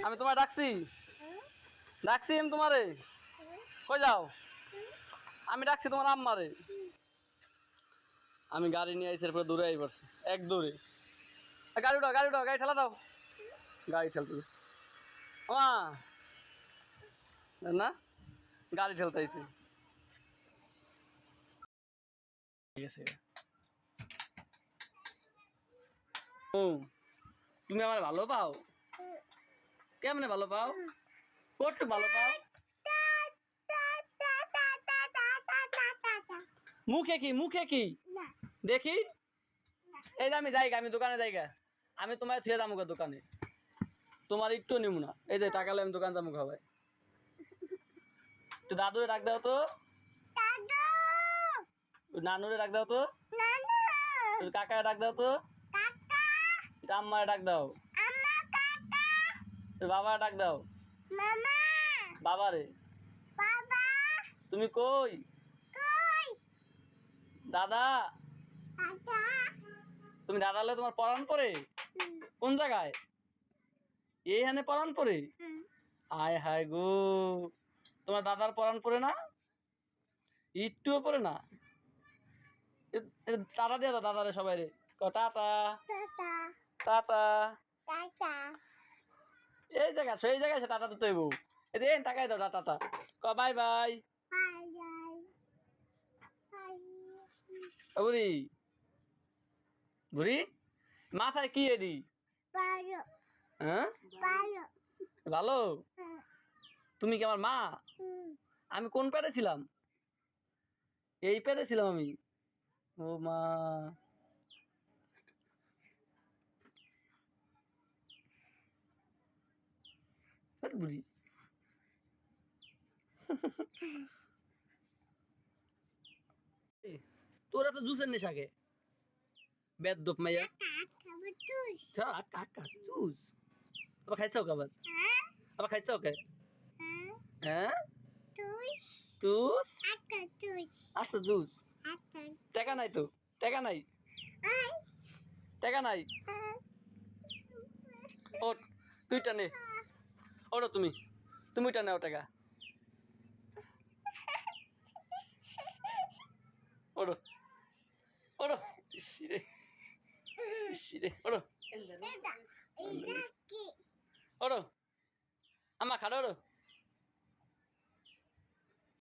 আমি তোমার ডাকছি ডাকছি আমি তোমারে কই যাও আমি ডাকছি তোমার আম্মারে আমি গাড়ি নিয়ে আইসি এরপরে দূরে আই পড়ছি এক দূরে গাড়ি উঠাও গাড়ি ঠেলা দাও গাড়ি ঠেলতে মা না গাড়ি ঠেলতে আইসি ঠিক আছে ও তুমি আমার ভালো পাও কেমনে ভালো পাও কত ভালো পাও মুখে কি দেখি এই যে আমি যাইগা আমি দোকানে যাইগা আমি তোমার থুয়ে যাবো দোকানে তোমার একটু নিব না এই যে টাকা আমি দোকান যাবো খাওয়াই তো দাদুরে ডাক দাও তো নানুরে ডাক দাও তো কাকারে ডাক দাও তো আম্মারে ডাক দাও বাবা ডাক দাও বাবারে তুমি কই দাদা তুমি দাদা হলে তোমার পড়ান পরে কোন জায়গায় এইখানে পড়ান পরে আয় হায় গো তোমার দাদার পড়ান পরে না একটুও পরে না টাটা দিয়ে দাও দাদারে সবাই রে টাটা টাটা এই জায়গা সেই জায়গায় টাটা দিতে হইব এই টাকাই দাও টাটা ক বাই বাই বুড়ি বুড়ি মাথায় কি এডি হ্যাঁ ভালো তুমি কি আমার মা আমি কোন প্যাডে ছিলাম এই প্যাডে ছিলাম আমি ও মা বুড়ি তোরা তো জুসের নেশাকে বেদ্যপ মাইয়া কাকা জুস আবার খাইছাও কাবার আবার খাইছাও কে হ্যাঁ তুস আচ্ছা জুস টাকা নাই তো টাকা নাই টাকা নাই ও তুই টানে ওটা তুমি টানে ও টাকা ওড়ো ওড়ো ইসিরে ওড়ো